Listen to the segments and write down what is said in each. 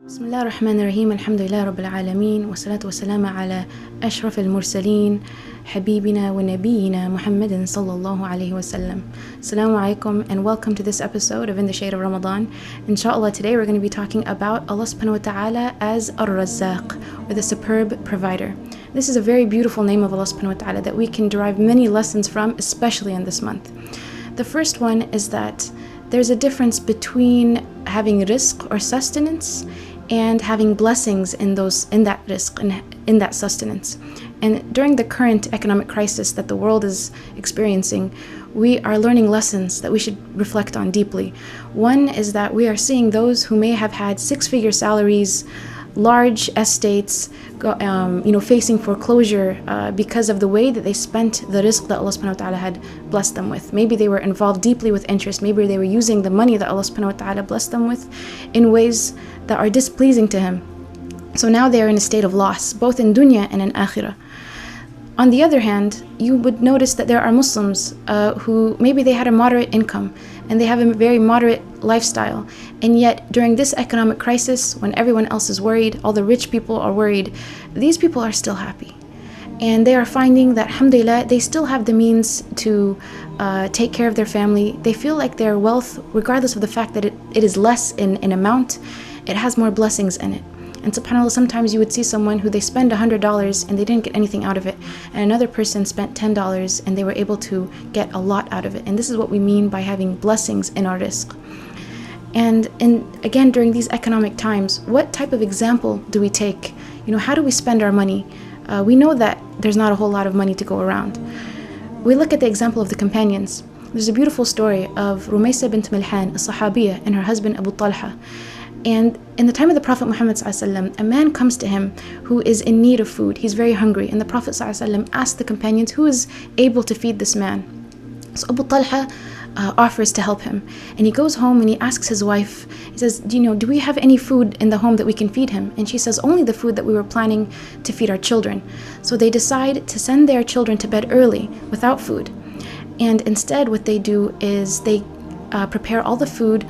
بسم الله الرحمن الرحيم الحمد لله رب العالمين والصلاة والسلام على أشرف المرسلين حبيبنا ونبينا محمد صلى الله عليه وسلم. Assalamu alaikum and welcome to this episode of In the Shade of Ramadan. Inshallah, today we're going to be talking about Allah subhanahu wa ta'ala as Ar-Razzaq, or the superb provider. This is a very beautiful name of Allah subhanahu wa ta'ala that we can derive many lessons from, especially in this month. The first one is that there's a difference between having rizq or sustenance and having blessings in that rizq and in that sustenance. And during the current economic crisis that the world is experiencing, we are learning lessons that we should reflect on deeply. One is that we are seeing those who may have had six-figure salaries, large estates, facing foreclosure because of the way that they spent the rizq that Allah subhanahu wa ta'ala had blessed them with. Maybe they were involved deeply with interest. Maybe they were using the money that Allah subhanahu wa ta'ala blessed them with in ways that are displeasing to Him. So now they are in a state of loss, both in dunya and in akhirah. On the other hand, you would notice that there are Muslims who maybe they had a moderate income and they have a very moderate lifestyle, and yet during this economic crisis, when everyone else is worried, all the rich people are worried, these people are still happy. And they are finding that, alhamdulillah, they still have the means to take care of their family. They feel like their wealth, regardless of the fact that it is less in amount, it has more blessings in it. And subhanAllah, sometimes you would see someone who they spend $100 and they didn't get anything out of it, and another person spent $10 and they were able to get a lot out of it. And this is what we mean by having blessings in our rizq. And again, during these economic times, what type of example do we take? How do we spend our money? We know that there's not a whole lot of money to go around. We look at the example of the companions. There's a beautiful story of Rumaysa bint Milhan, a Sahabiyya, and her husband Abu Talha. And in the time of the Prophet Muhammad ﷺ, a man comes to him who is in need of food. He's very hungry. And the Prophet ﷺ asked the companions, who is able to feed this man? So Abu Talha offers to help him. And he goes home and he asks his wife, he says, do we have any food in the home that we can feed him? And she says, only the food that we were planning to feed our children. So they decide to send their children to bed early without food. And instead what they do is they prepare all the food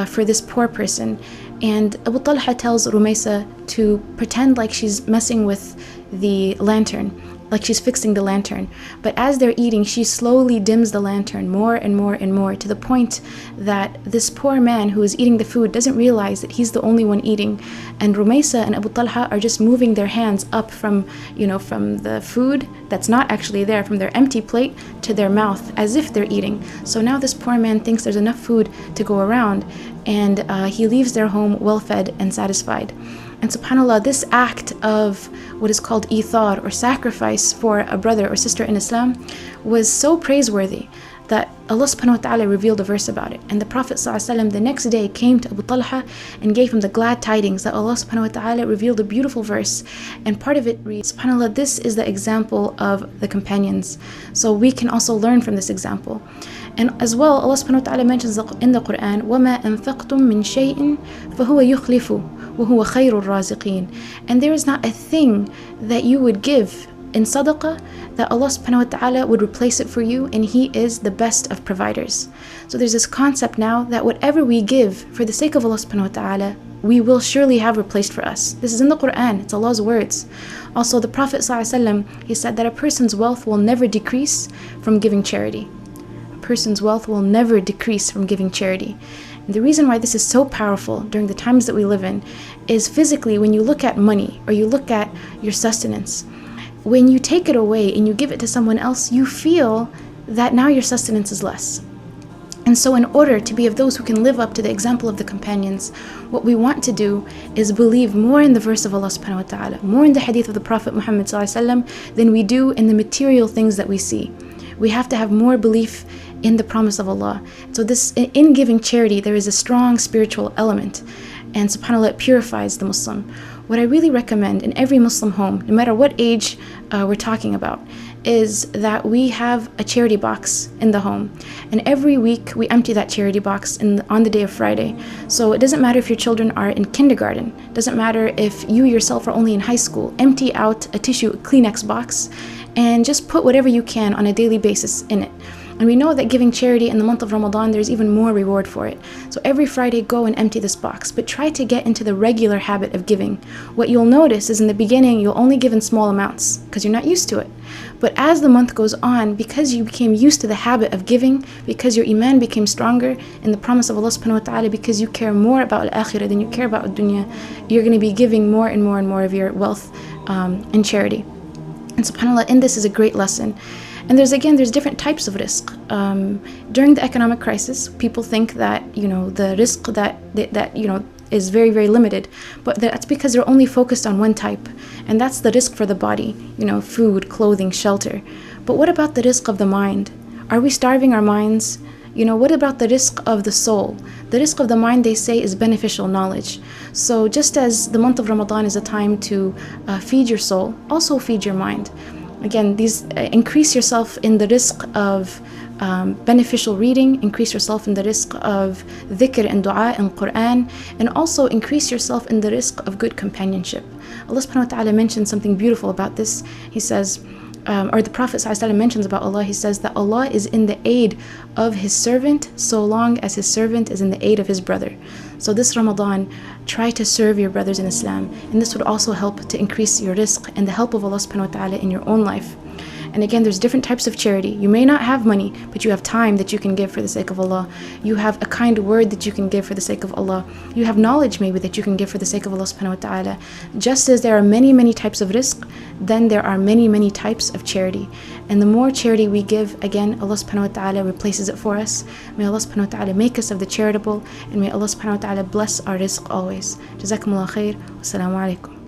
for this poor person. And Abu Talha tells Rumaysa to pretend like she's messing with the lantern, like she's fixing the lantern. But as they're eating, she slowly dims the lantern more and more and more, to the point that this poor man who is eating the food doesn't realize that he's the only one eating. And Rumaysa and Abu Talha are just moving their hands up from the food that's not actually there, from their empty plate to their mouth, as if they're eating. So now this poor man thinks there's enough food to go around, and he leaves their home well-fed and satisfied. And subhanAllah, this act of what is called ithar, or sacrifice for a brother or sister in Islam, was so praiseworthy that Allah subhanahu wa ta'ala revealed a verse about it. And the Prophet ﷺ the next day came to Abu Talha and gave him the glad tidings that Allah subhanahu wa ta'ala revealed a beautiful verse. And part of it reads, subhanAllah, this is the example of the companions. So we can also learn from this example. And as well, Allah subhanahu wa ta'ala mentions in the Quran, وَمَا أَنفَقْتُم مِّن شَيْءٍ فَهُوَ يُخْلِفُ وَهُوَ خَيْرُ الرَّازِقِينَ. And there is not a thing that you would give in sadaqah that Allah subhanahu wa ta'ala would replace it for you, and He is the best of providers. So there's this concept now that whatever we give for the sake of Allah subhanahu wa ta'ala, we will surely have replaced for us. This is in the Quran, it's Allah's words. Also, the Prophet ﷺ, he said that a person's wealth will never decrease from giving charity. A person's wealth will never decrease from giving charity. And the reason why this is so powerful during the times that we live in is physically, when you look at money or you look at your sustenance, when you take it away and you give it to someone else, you feel that now your sustenance is less. And so in order to be of those who can live up to the example of the companions, what we want to do is believe more in the verse of Allah subhanahu wa ta'ala, more in the hadith of the Prophet Muhammad than we do in the material things that we see. We have to have more belief in the promise of Allah. So in giving charity, there is a strong spiritual element. And subhanAllah, it purifies the Muslim. What I really recommend in every Muslim home, no matter what age we're talking about, is that we have a charity box in the home. And every week we empty that charity box on the day of Friday. So it doesn't matter if your children are in kindergarten, doesn't matter if you yourself are only in high school, empty out a tissue Kleenex box and just put whatever you can on a daily basis in it. And we know that giving charity in the month of Ramadan, there's even more reward for it. So every Friday, go and empty this box, but try to get into the regular habit of giving. What you'll notice is in the beginning, you'll only give in small amounts because you're not used to it. But as the month goes on, because you became used to the habit of giving, because your iman became stronger in the promise of Allah subhanahu wa ta'ala, because you care more about al-akhirah than you care about dunya, you're going to be giving more and more and more of your wealth in charity. And subhanAllah, in this is a great lesson. And there's different types of rizq. During the economic crisis, people think that, the rizq that is very, very limited. But that's because they're only focused on one type. And that's the rizq for the body, food, clothing, shelter. But what about the rizq of the mind? Are we starving our minds? What about the rizq of the soul? The rizq of the mind, they say, is beneficial knowledge. So just as the month of Ramadan is a time to feed your soul, also feed your mind. Again, these increase yourself in the rizq of beneficial reading, increase yourself in the rizq of dhikr and dua and Quran, and also increase yourself in the rizq of good companionship. Allah subhanahu wa ta'ala mentions something beautiful about this. He says, or the Prophet ﷺ mentions about Allah, he says that Allah is in the aid of his servant so long as his servant is in the aid of his brother. So this Ramadan, try to serve your brothers in Islam, and this would also help to increase your rizq and the help of Allah subhanahu wa ta'ala in your own life. And again, there's different types of charity. You may not have money, but you have time that you can give for the sake of Allah. You have a kind word that you can give for the sake of Allah. You have knowledge maybe that you can give for the sake of Allah subhanahu wa ta'ala. Just as there are many, many types of rizq, then there are many, many types of charity. And the more charity we give, again, Allah subhanahu wa ta'ala replaces it for us. May Allah subhanahu wa ta'ala make us of the charitable, and may Allah subhanahu wa ta'ala bless our rizq always. Jazakumullah khair. Wassalamu alaikum.